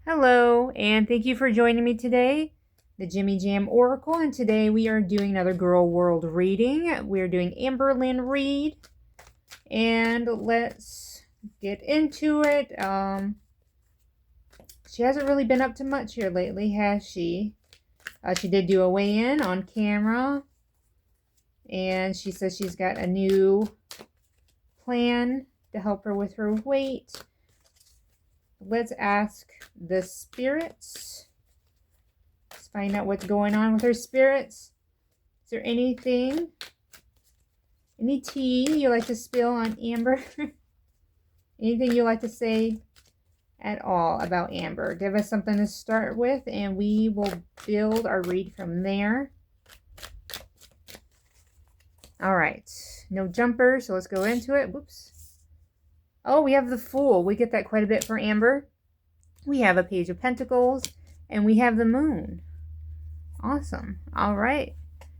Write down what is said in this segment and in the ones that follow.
Hello, and thank you for joining me today, the Jimmy Jam Oracle. And today we are doing another Girl World reading. We're doing Amberlynn read, and let's get into it. She hasn't really been up to much here lately, has she? She did do a weigh-in on camera, and she says she's got a new plan to help her with her weight. Let's ask the spirits. Let's find out what's going on with her spirits. Is there anything, any tea you like to spill on Amber? Anything you like to say at all about Amber? Give us something to start with, and we will build our read from there. All right, no jumper, so let's go into it. Whoops. Oh, we have the Fool. We get that quite a bit for Amber. We have a Page of Pentacles, and we have the Moon. Awesome. All right.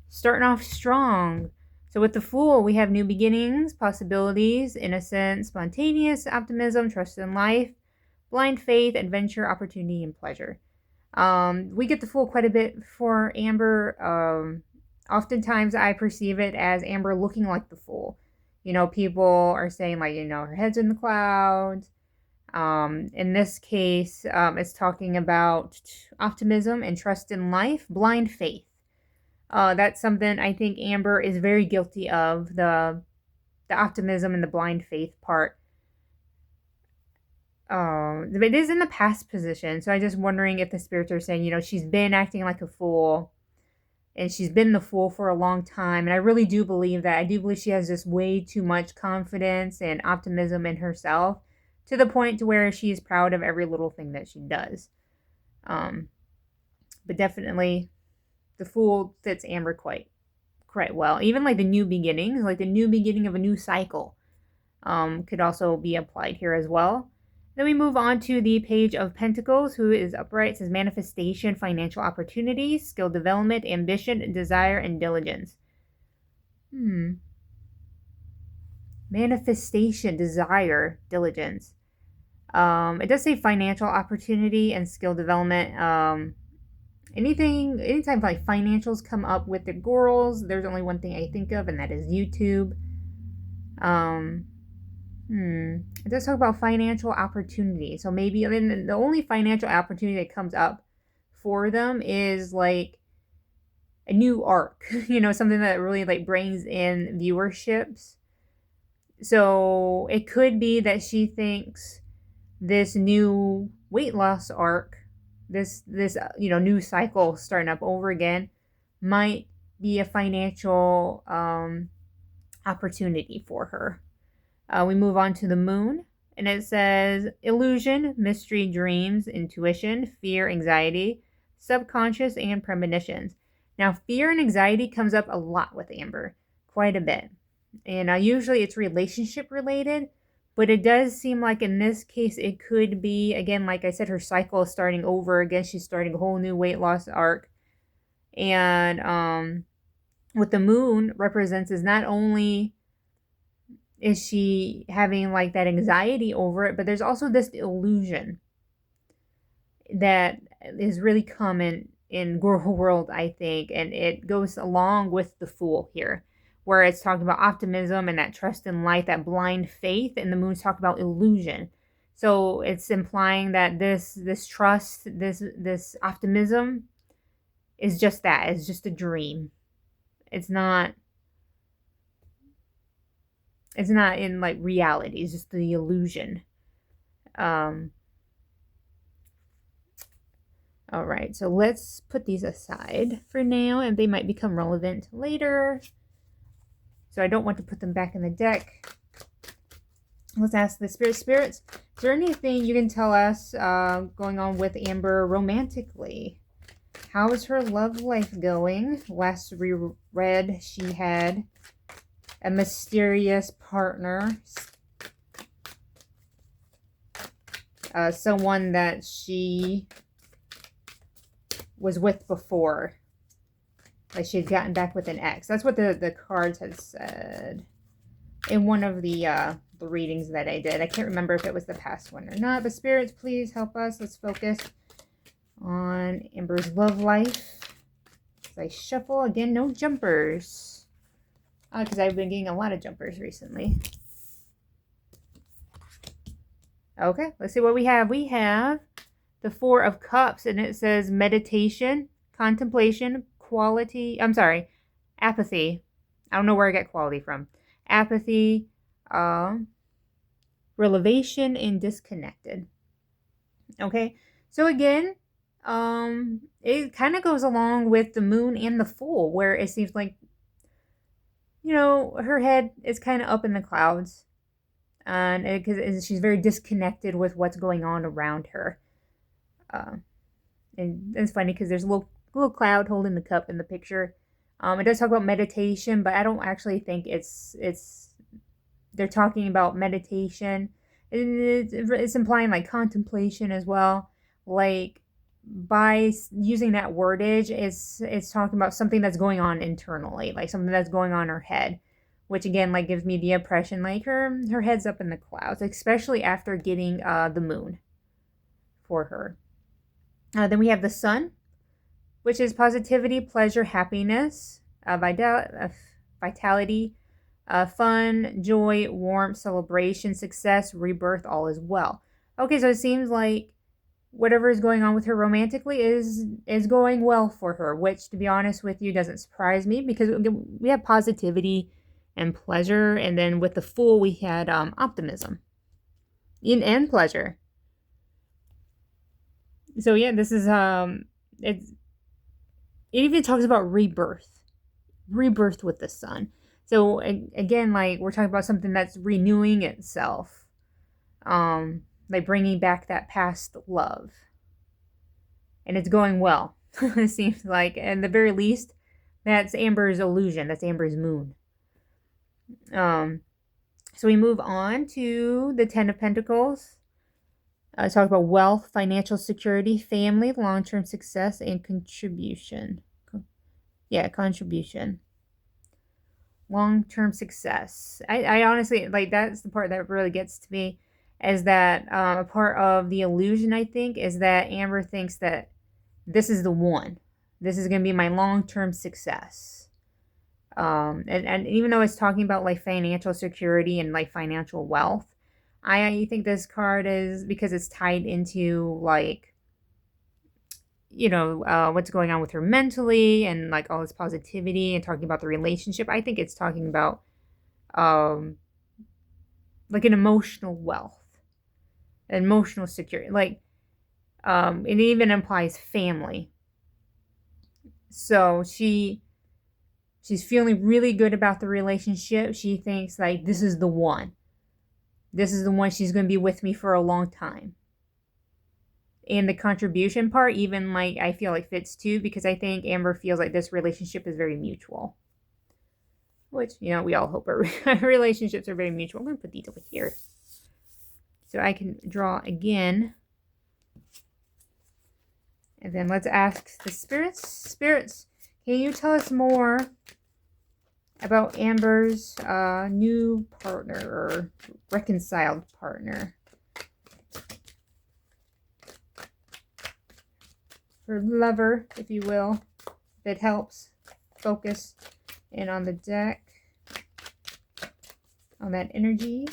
Starting off strong. So with the Fool, we have new beginnings, possibilities, innocence, spontaneous optimism, trust in life, blind faith, adventure, opportunity, and pleasure. We get the Fool quite a bit for Amber. Oftentimes I perceive it as Amber looking like the Fool. You know, people are saying, like, you know, her head's in the clouds. In this case, it's talking about optimism and trust in life, blind faith. That's something I think Amber is very guilty of, the optimism and the blind faith part. It is in the past position, so I'm just wondering if the spirits are saying, you know, she's been acting like a fool, and she's been the fool for a long time. And I really do believe that. I do believe she has just way too much confidence and optimism in herself, to the point to where she's proud of every little thing that she does. But definitely the Fool fits Amber quite well. Even like the new beginnings, like the new beginning of a new cycle, could also be applied here as well. Then we move on to the Page of Pentacles, who is upright. It says manifestation, financial opportunities, skill development, ambition, desire, and diligence. Manifestation, desire, diligence. It does say financial opportunity and skill development. Anytime like financials come up with the girls, there's only one thing I think of, and that is YouTube. It does talk about financial opportunity. So maybe, I mean, the only financial opportunity that comes up for them is like a new arc, you know, something that really like brings in viewerships. So it could be that she thinks this new weight loss arc, this you know, new cycle starting up over again, might be a financial opportunity for her. We move on to the Moon, and it says illusion, mystery, dreams, intuition, fear, anxiety, subconscious, and premonitions. Now, fear and anxiety comes up a lot with Amber, quite a bit. And usually it's relationship related, but it does seem like in this case it could be, again, like I said, her cycle is starting over again. She's starting a whole new weight loss arc. And what the Moon represents is not only is she having like that anxiety over it, but there's also this illusion that is really common in Girl World, I think, and it goes along with the Fool here, where it's talking about optimism and that trust in life, that blind faith, and the Moon's talking about illusion. So it's implying that this trust, this optimism is just that. It's just a dream. It's not in like reality. It's just the illusion. All right, so let's put these aside for now, and they might become relevant later. So I don't want to put them back in the deck. Let's ask the spirits. Is there anything you can tell us going on with Amber romantically? How is her love life going? Last we read, she had a mysterious partner, someone that she was with before, like she had gotten back with an ex. That's what the cards had said in one of the the readings that I did. I can't remember if it was the past one or not, but spirits, please help us. Let's focus on Amber's love life. As I shuffle, again, no jumpers. Because I've been getting a lot of jumpers recently. Okay, let's see what we have. We have the Four of Cups, and it says meditation, contemplation, apathy. I don't know where I got quality from. Apathy, revelation, and disconnected. Okay, so again, it kind of goes along with the moon and the Fool, where it seems like, her head is kind of up in the clouds, and because she's very disconnected with what's going on around her. And it's funny because there's a little cloud holding the cup in the picture. It does talk about meditation, but I don't actually think they're talking about meditation. It's implying like contemplation as well. Like by using that wordage, it's talking about something that's going on internally, like something that's going on in her head, which again like gives me the impression like her head's up in the clouds, especially after getting the moon for her. Then we have the Sun, which is positivity, pleasure, happiness, vitality, fun, joy, warmth, celebration, success, rebirth, all is well. Okay, so it seems like whatever is going on with her romantically is going well for her, which, to be honest with you, doesn't surprise me because we have positivity and pleasure, and then with the Fool, we had optimism and pleasure. So yeah, this is it even talks about rebirth with the Sun. So again, like we're talking about something that's renewing itself, like bringing back that past love, and it's going well. It seems like, at the very least, that's Amber's illusion. That's Amber's moon. So we move on to the Ten of Pentacles. Talk about wealth, financial security, family, long-term success, and contribution. Contribution. Long-term success. I honestly, like, that's the part that really gets to me, is that a part of the illusion, I think, is that Amber thinks that this is the one. This is going to be my long-term success. And even though it's talking about, like, financial security and, like, financial wealth, I think this card is, because it's tied into, like, what's going on with her mentally and, like, all this positivity and talking about the relationship. I think it's talking about, like, an emotional wealth, emotional security. Like, it even implies family. So she's feeling really good about the relationship. She thinks, like, this is the one. This is the one. She's going to be with me for a long time. And the contribution part, even, like, I feel like fits too, because I think Amber feels like this relationship is very mutual. Which, we all hope our relationships are very mutual. I'm going to put these over here so I can draw again. And then let's ask the spirits. Spirits, can you tell us more about Amber's new partner or reconciled partner? Her lover, if you will, if it helps focus in on the deck, on that energy.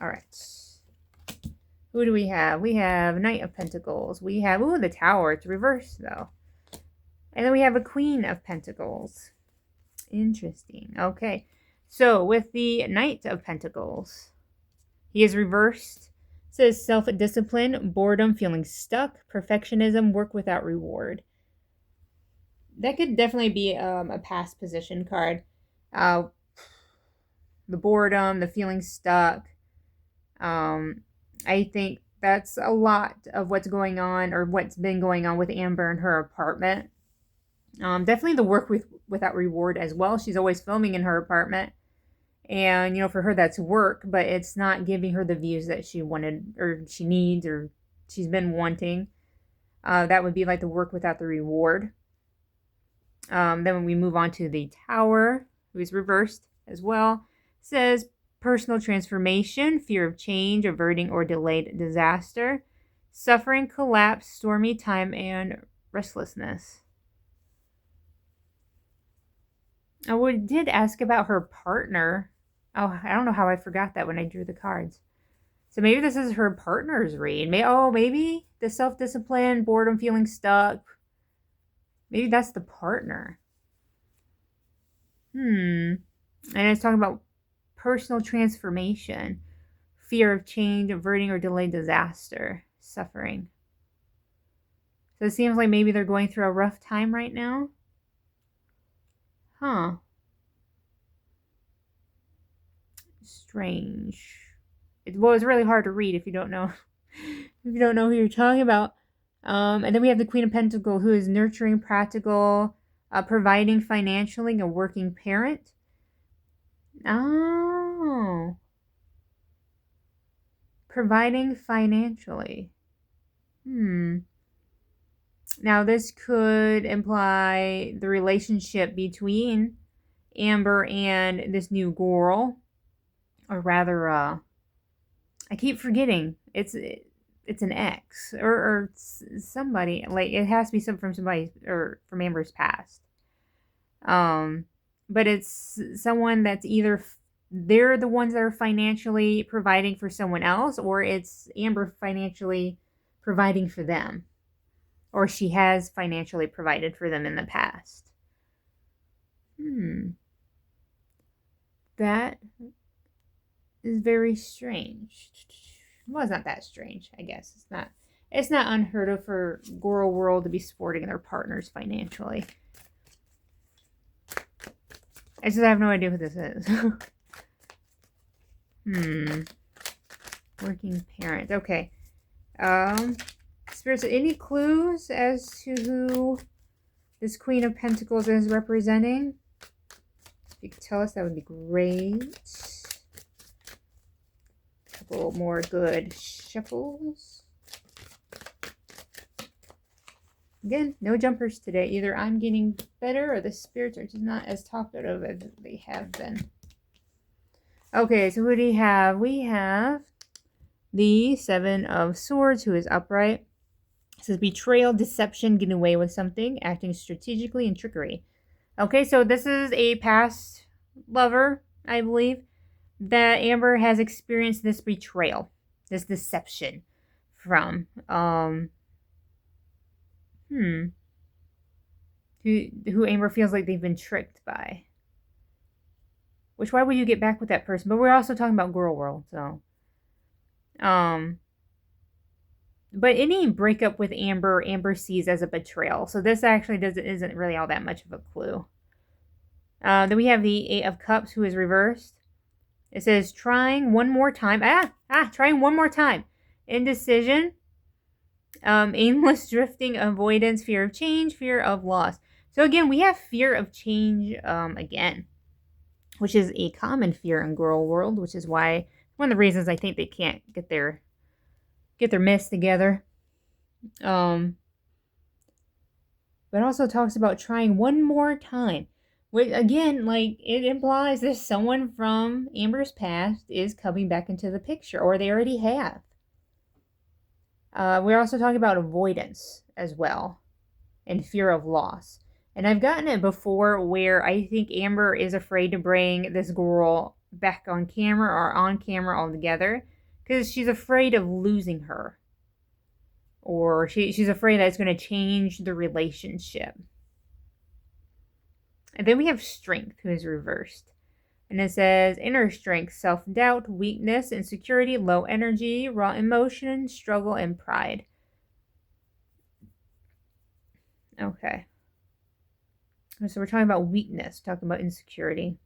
All right. Who do we have? We have Knight of Pentacles. We have, the Tower. It's reversed, though. And then we have a Queen of Pentacles. Interesting. Okay. So, with the Knight of Pentacles, he is reversed. It says self-discipline, boredom, feeling stuck, perfectionism, work without reward. That could definitely be a past position card. The boredom, the feeling stuck. I think that's a lot of what's going on, or what's been going on with Amber in her apartment. Definitely the work without reward as well. She's always filming in her apartment. And, for her, that's work, but it's not giving her the views that she wanted, or she needs, or she's been wanting. That would be like the work without the reward. Then when we move on to the Tower, who is reversed, as well. It says personal transformation, fear of change, averting or delayed disaster, suffering, collapse, stormy time, and restlessness. Oh, we did ask about her partner. Oh, I don't know how I forgot that when I drew the cards. So maybe this is her partner's read. Maybe the self-discipline, boredom, feeling stuck. Maybe that's the partner. And it's talking about personal transformation, fear of change, averting or delayed disaster, suffering. So it seems like maybe they're going through a rough time right now. Huh. Strange. It's really hard to read if you don't know who you're talking about. And then we have the Queen of Pentacles, who is nurturing, practical, providing financially, a working parent. Oh. Providing financially. Now, this could imply the relationship between Amber and this new girl. Or rather, I keep forgetting. It's an ex. Or somebody. Like, it has to be from somebody, or from Amber's past. But it's someone that's either they're the ones that are financially providing for someone else, or it's Amber financially providing for them, or she has financially provided for them in the past. That is very strange. Well, it's not that strange, I guess. It's not unheard of for Girl World to be supporting their partners financially. I just have no idea who this is. Working parent. Okay. Spirits, any clues as to who this Queen of Pentacles is representing? If you could tell us, that would be great. A couple more good shuffles. Again, no jumpers today. Either I'm getting better or the spirits are just not as talkative as they have been. Okay, so who do we have? We have the Seven of Swords, who is upright. It says betrayal, deception, getting away with something, acting strategically, and trickery. Okay, so this is a past lover, I believe, that Amber has experienced this betrayal, this deception from. Who Amber feels like they've been tricked by. Which, why would you get back with that person? But we're also talking about Girl World, so. But any breakup with Amber sees as a betrayal. So this actually isn't really all that much of a clue. Then we have the Eight of Cups, who is reversed. It says, trying one more time. Trying one more time. Indecision. Aimless drifting, avoidance, fear of change, fear of loss. So again, we have fear of change again, which is a common fear in Girl World, which is why one of the reasons I think they can't get their mess together. But also talks about trying one more time. Which, again, like, it implies that someone from Amber's past is coming back into the picture, or they already have. We're also talking about avoidance as well, and fear of loss. And I've gotten it before where I think Amber is afraid to bring this girl back on camera or on camera altogether, because she's afraid of losing her. Or she's afraid that it's going to change the relationship. And then we have Strength, who is reversed. And it says, inner strength, self-doubt, weakness, insecurity, low energy, raw emotion, struggle, and pride. Okay. So we're talking about weakness, talking about insecurity.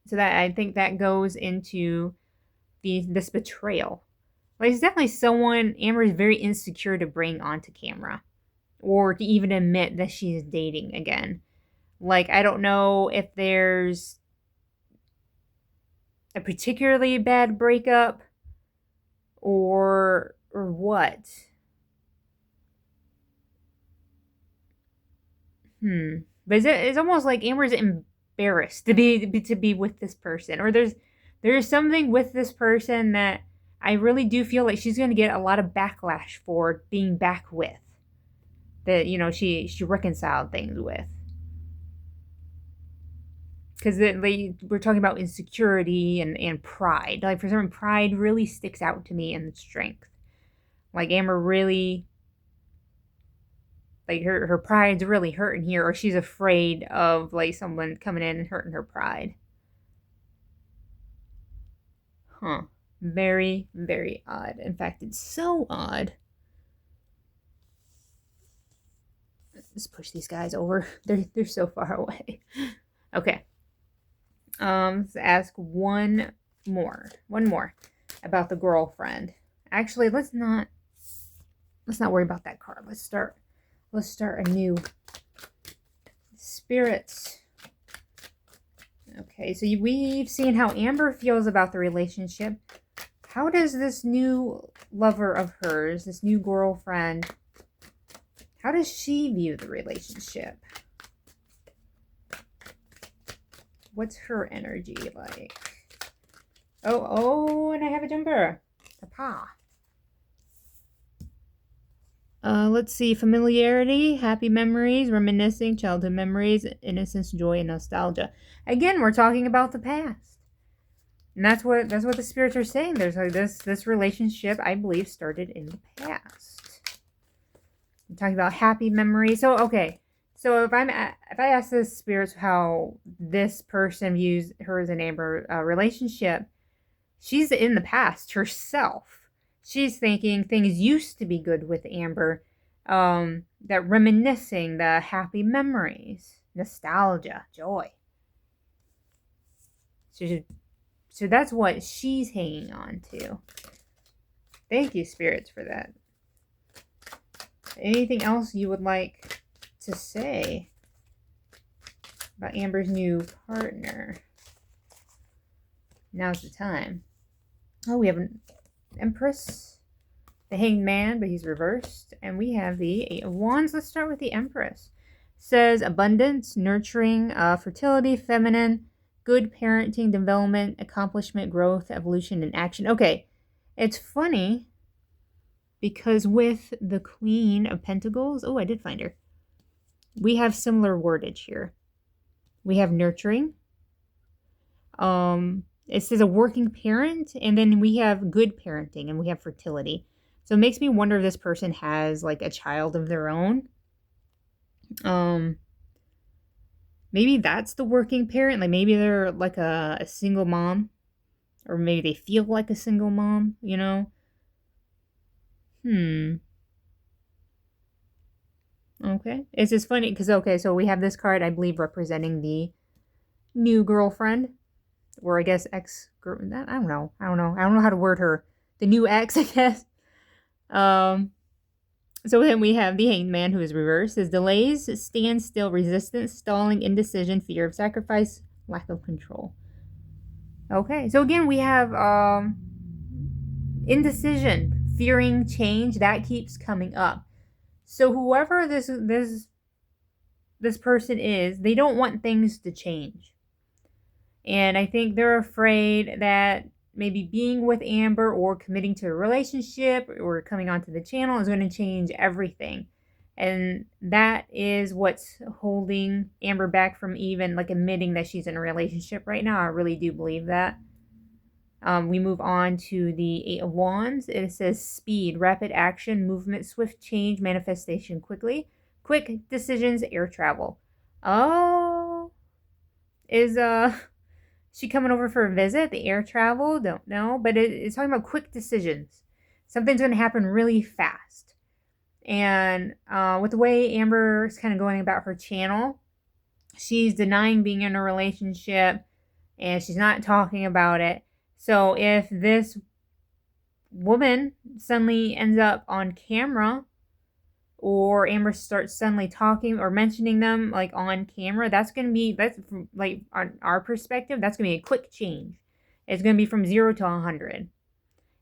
So that, I think that goes into this betrayal. Like, it's definitely someone Amber is very insecure to bring onto camera, or to even admit that she's dating again. Like, I don't know if there's a particularly bad breakup or what. But it's almost like Amber's embarrassed to be with this person, or there's something with this person that I really do feel like she's going to get a lot of backlash for being back with, that, you know, she reconciled things with. Because like, we're talking about insecurity and pride. Like, for some, pride really sticks out to me, and strength. Like, Amber really, like, her pride's really hurting here, or she's afraid of, like, someone coming in and hurting her pride. Huh. Very, very odd. In fact, it's so odd. Let's push these guys over. They're so far away. Okay. Let's ask one more about the girlfriend. Actually, let's not worry about that card. Let's start anew. Spirits. Okay, so we've seen how Amber feels about the relationship. How does this new lover of hers, this new girlfriend, how does she view the relationship? What's her energy like? Oh, and I have a jumper. Papa. Let's see. Familiarity, happy memories, reminiscing, childhood memories, innocence, joy, and nostalgia. Again, we're talking about the past. And that's what the spirits are saying. There's like this relationship, I believe, started in the past. I'm talking about happy memories. So, okay. So if I ask the spirits how this person views hers and Amber relationship, she's in the past herself. She's thinking things used to be good with Amber, that reminiscing, the happy memories, nostalgia, joy. So that's what she's hanging on to. Thank you, spirits, for that. Anything else you would like to say about Amber's new partner? Now's the time. Oh, we have an Empress, the Hanged Man, but he's reversed, and we have the Eight of Wands. Let's start with the Empress. Says abundance, nurturing, fertility, feminine, good parenting, development, accomplishment, growth, evolution, and action. Okay, it's funny because with the Queen of Pentacles, oh, I did find her. We have similar wordage here. We have nurturing. It says a working parent, and then we have good parenting, and we have fertility. So it makes me wonder if this person has like a child of their own. Maybe that's the working parent. Like maybe they're like a single mom, or maybe they feel like a single mom, you know? Okay. It's just funny because, okay, so we have this card, I believe, representing the new girlfriend. Or I guess ex-girl. I don't know. I don't know how to word her. The new ex, I guess. So then we have the Hanged Man, who is reversed. Says delays, standstill, resistance, stalling, indecision, fear of sacrifice, lack of control. Okay. So again, we have indecision, fearing change. That keeps coming up. So whoever this person is, they don't want things to change. And I think they're afraid that maybe being with Amber or committing to a relationship or coming onto the channel is going to change everything. And that is what's holding Amber back from even like admitting that she's in a relationship right now. I really do believe that. We move on to the Eight of Wands. It says speed, rapid action, movement, swift change, manifestation quickly, quick decisions, air travel. Oh, is she coming over for a visit? The air travel? Don't know. But it's talking about quick decisions. Something's going to happen really fast. And with the way Amber's kind of going about her channel, she's denying being in a relationship. And she's not talking about it. So if this woman suddenly ends up on camera, or Amber starts suddenly talking or mentioning them like on camera, that's from, like, on our perspective, that's going to be a quick change. It's going to be from 0 to 100.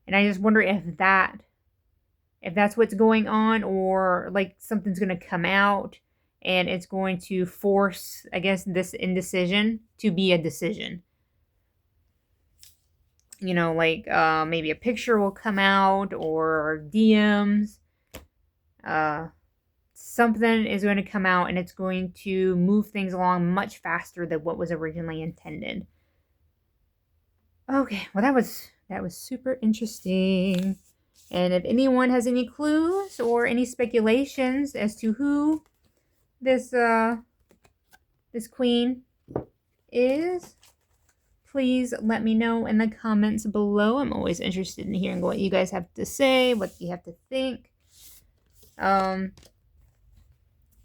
And I just wonder if that's what's going on, or like something's going to come out and it's going to force, I guess, this indecision to be a decision. You know, like maybe a picture will come out, or DMs. Something is going to come out, and it's going to move things along much faster than what was originally intended. Okay, well that was super interesting. And if anyone has any clues or any speculations as to who this this queen is, please let me know in the comments below. I'm always interested in hearing what you guys have to say, what you have to think.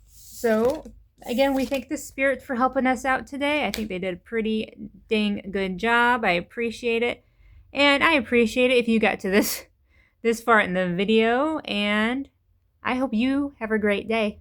So again, we thank the spirits for helping us out today. I think they did a pretty dang good job. I appreciate it. And I appreciate it if you got to this far in the video. And I hope you have a great day.